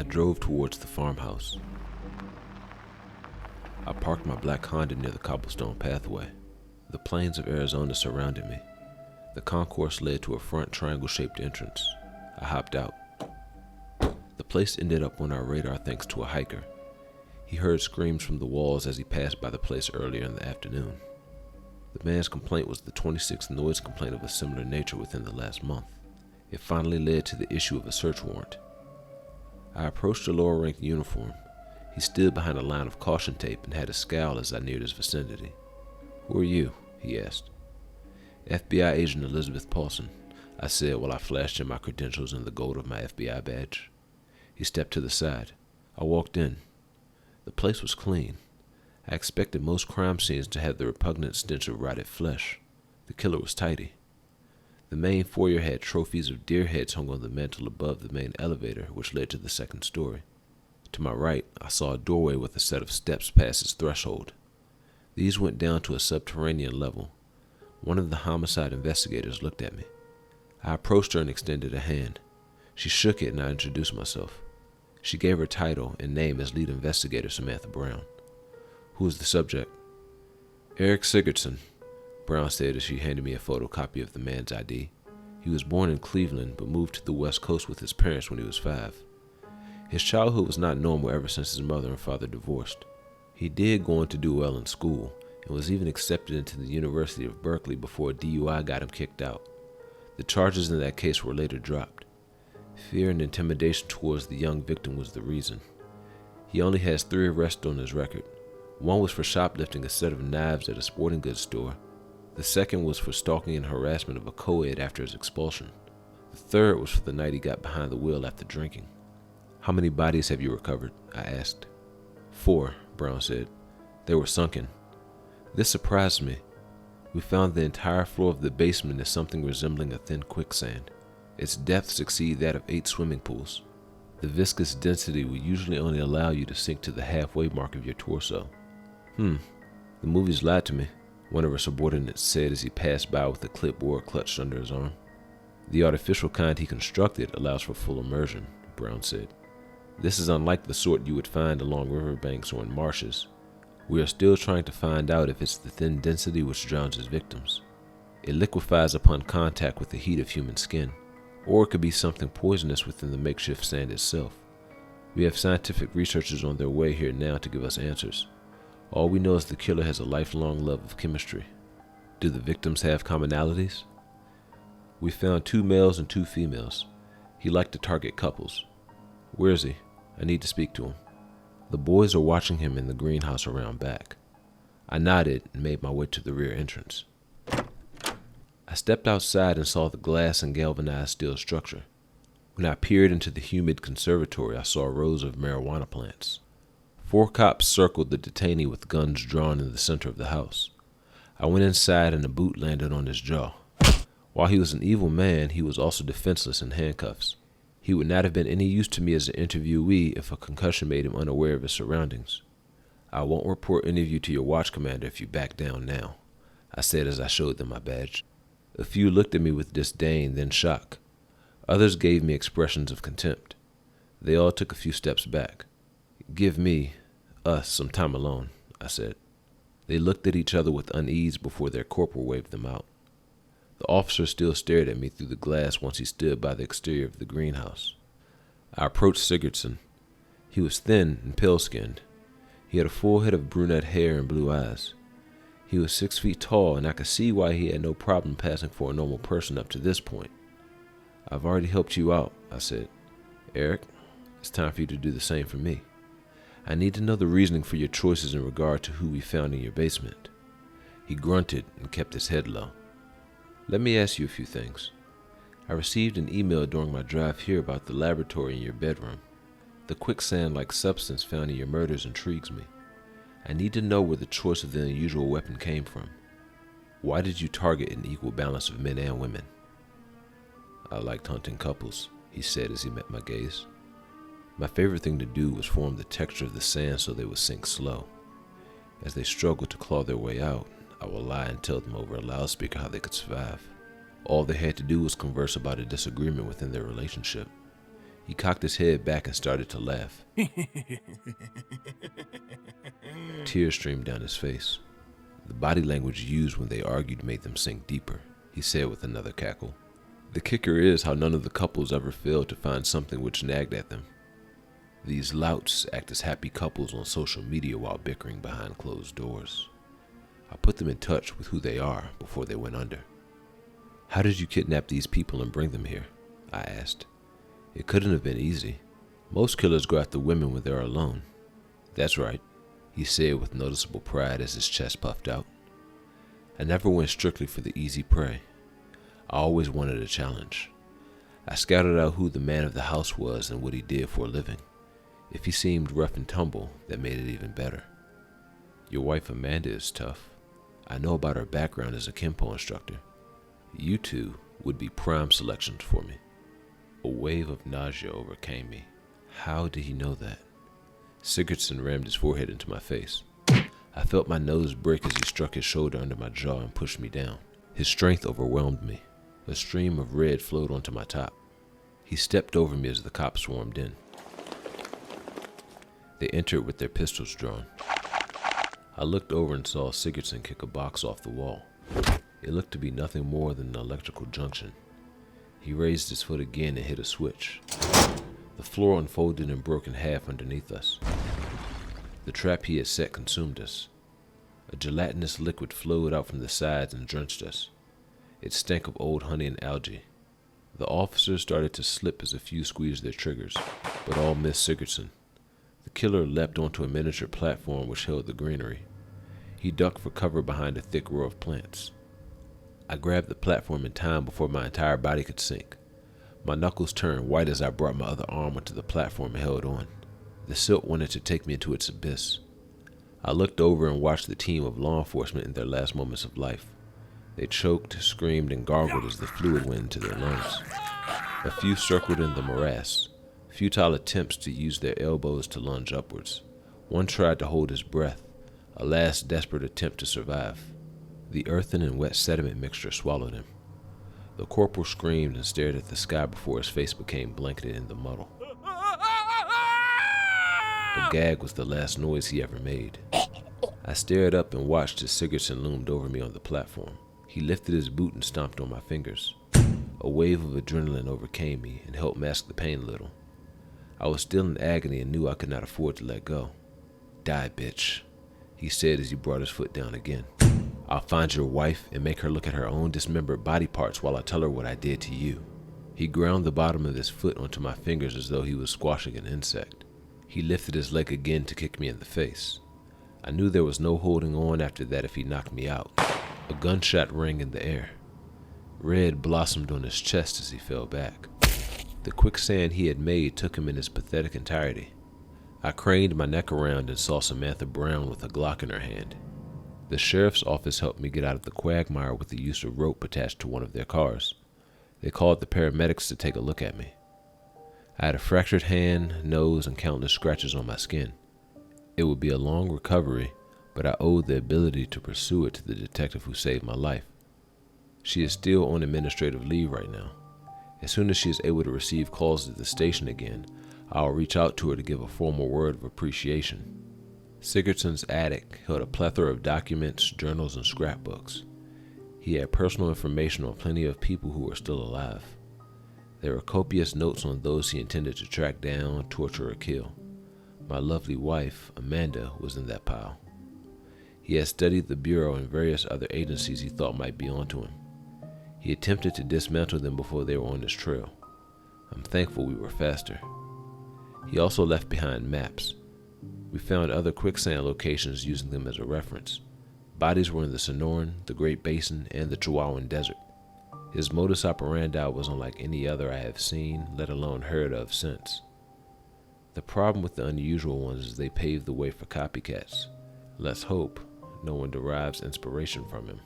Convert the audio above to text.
drove towards the farmhouse. I parked my black Honda near the cobblestone pathway. The plains of Arizona surrounded me. The concourse led to a front triangle-shaped entrance. I hopped out. The place ended up on our radar thanks to a hiker. He heard screams from the walls as he passed by the place earlier in the afternoon. The man's complaint was the 26th noise complaint of a similar nature within the last month. It finally led to the issue of a search warrant. I approached the lower-ranked uniform. He stood behind a line of caution tape and had a scowl as I neared his vicinity. "Who are you?" he asked. "FBI agent Elizabeth Paulson," I said while I flashed him my credentials and the gold of my FBI badge. He stepped to the side. I walked in. The place was clean. I expected most crime scenes to have the repugnant stench of rotted flesh. The killer was tidy. The main foyer had trophies of deer heads hung on the mantel above the main elevator, which led to the second story. To my right, I saw a doorway with a set of steps past its threshold. These went down to a subterranean level. One of the homicide investigators looked at me. I approached her and extended a hand. She shook it and I introduced myself. She gave her title and name as lead investigator Samantha Brown. "Who is the subject?" "Eric Sigurdsson," Brown said as she handed me a photocopy of the man's ID. He was born in Cleveland but moved to the West Coast with his parents when he was 5. His childhood was not normal ever since his mother and father divorced. He did go on to do well in school and was even accepted into the University of Berkeley before a DUI got him kicked out. The charges in that case were later dropped. Fear and intimidation towards the young victim was the reason. He only has 3 arrests on his record. One was for shoplifting a set of knives at a sporting goods store. The second was for stalking and harassment of a co-ed after his expulsion. The third was for the night he got behind the wheel after drinking. "How many bodies have you recovered?" I asked. 4, Brown said. "They were sunken." This surprised me. We found the entire floor of the basement is something resembling a thin quicksand. Its depths exceed that of 8 swimming pools. The viscous density will usually only allow you to sink to the halfway mark of your torso. The movies lied to me," one of her subordinates said as he passed by with a clipboard clutched under his arm. "The artificial kind he constructed allows for full immersion," Brown said. "This is unlike the sort you would find along riverbanks or in marshes. We are still trying to find out if it's the thin density which drowns his victims. It liquefies upon contact with the heat of human skin, or it could be something poisonous within the makeshift sand itself. We have scientific researchers on their way here now to give us answers. All we know is the killer has a lifelong love of chemistry." "Do the victims have commonalities?" "We found 2 males and 2 females. He liked to target couples." "Where is he? I need to speak to him." "The boys are watching him in the greenhouse around back." I nodded and made my way to the rear entrance. I stepped outside and saw the glass and galvanized steel structure. When I peered into the humid conservatory, I saw rows of marijuana plants. 4 cops circled the detainee with guns drawn in the center of the house. I went inside and a boot landed on his jaw. While he was an evil man, he was also defenseless in handcuffs. He would not have been any use to me as an interviewee if a concussion made him unaware of his surroundings. "I won't report any of you to your watch commander if you back down now," I said as I showed them my badge. A few looked at me with disdain, then shock. Others gave me expressions of contempt. They all took a few steps back. "Give us some time alone," I said. They looked at each other with unease before their corporal waved them out. The officer still stared at me through the glass once he stood by the exterior of the greenhouse. I approached Sigurdsson. He was thin and pale-skinned. He had a full head of brunette hair and blue eyes. He was 6 feet tall, and I could see why he had no problem passing for a normal person up to this point. "I've already helped you out," I said. "Eric, it's time for you to do the same for me. I need to know the reasoning for your choices in regard to who we found in your basement." He grunted and kept his head low. "Let me ask you a few things. I received an email during my drive here about the laboratory in your bedroom. The quicksand-like substance found in your murders intrigues me. I need to know where the choice of the unusual weapon came from. Why did you target an equal balance of men and women?" "I liked hunting couples," he said as he met my gaze. "My favorite thing to do was form the texture of the sand so they would sink slow. As they struggled to claw their way out, I would lie and tell them over a loudspeaker how they could survive. All they had to do was converse about a disagreement within their relationship. He cocked his head back and started to laugh. Tears streamed down his face. The body language used when they argued made them sink deeper, he said with another cackle. The kicker is how none of the couples ever failed to find something which nagged at them. These louts act as happy couples on social media while bickering behind closed doors. I put them in touch with who they are before they went under. How did you kidnap these people and bring them here? I asked. It couldn't have been easy. Most killers go after women when they're alone. That's right, he said with noticeable pride as his chest puffed out. I never went strictly for the easy prey. I always wanted a challenge. I scouted out who the man of the house was and what he did for a living. If he seemed rough and tumble, that made it even better. Your wife Amanda is tough. I know about her background as a Kempo instructor. You two would be prime selections for me. A wave of nausea overcame me. How did he know that? Sigurdsson rammed his forehead into my face. I felt my nose break as he struck his shoulder under my jaw and pushed me down. His strength overwhelmed me. A stream of red flowed onto my top. He stepped over me as the cops swarmed in. They entered with their pistols drawn. I looked over and saw Sigurdsson kick a box off the wall. It looked to be nothing more than an electrical junction. He raised his foot again and hit a switch. The floor unfolded and broke in half underneath us. The trap he had set consumed us. A gelatinous liquid flowed out from the sides and drenched us. It stank of old honey and algae. The officers started to slip as a few squeezed their triggers, but all missed Sigurdsson. The killer leapt onto a miniature platform which held the greenery. He ducked for cover behind a thick row of plants. I grabbed the platform in time before my entire body could sink. My knuckles turned white as I brought my other arm onto the platform and held on. The silt wanted to take me into its abyss. I looked over and watched the team of law enforcement in their last moments of life. They choked, screamed, and gargled as the fluid went into their lungs. A few circled in the morass, futile attempts to use their elbows to lunge upwards. One tried to hold his breath, a last desperate attempt to survive. The earthen and wet sediment mixture swallowed him. The corporal screamed and stared at the sky before his face became blanketed in the muddle. A gag was the last noise he ever made. I stared up and watched as Sigurdsson loomed over me on the platform. He lifted his boot and stomped on my fingers. A wave of adrenaline overcame me and helped mask the pain a little. I was still in agony and knew I could not afford to let go. Die, bitch, he said as he brought his foot down again. I'll find your wife and make her look at her own dismembered body parts while I tell her what I did to you. He ground the bottom of his foot onto my fingers as though he was squashing an insect. He lifted his leg again to kick me in the face. I knew there was no holding on after that if he knocked me out. A gunshot rang in the air. Red blossomed on his chest as he fell back. The quicksand he had made took him in his pathetic entirety. I craned my neck around and saw Samantha Brown with a Glock in her hand. The sheriff's office helped me get out of the quagmire with the use of rope attached to one of their cars. They called the paramedics to take a look at me. I had a fractured hand, nose, and countless scratches on my skin. It would be a long recovery, but I owed the ability to pursue it to the detective who saved my life. She is still on administrative leave right now. As soon as she is able to receive calls at the station again, I'll reach out to her to give a formal word of appreciation. Sigurdsson's attic held a plethora of documents, journals, and scrapbooks. He had personal information on plenty of people who were still alive. There were copious notes on those he intended to track down, torture, or kill. My lovely wife, Amanda, was in that pile. He had studied the Bureau and various other agencies he thought might be onto him. He attempted to dismantle them before they were on his trail. I'm thankful we were faster. He also left behind maps. We found other quicksand locations using them as a reference. Bodies were in the Sonoran, the Great Basin, and the Chihuahuan Desert. His modus operandi was unlike any other I have seen, let alone heard of since. The problem with the unusual ones is they pave the way for copycats. Let's hope no one derives inspiration from him.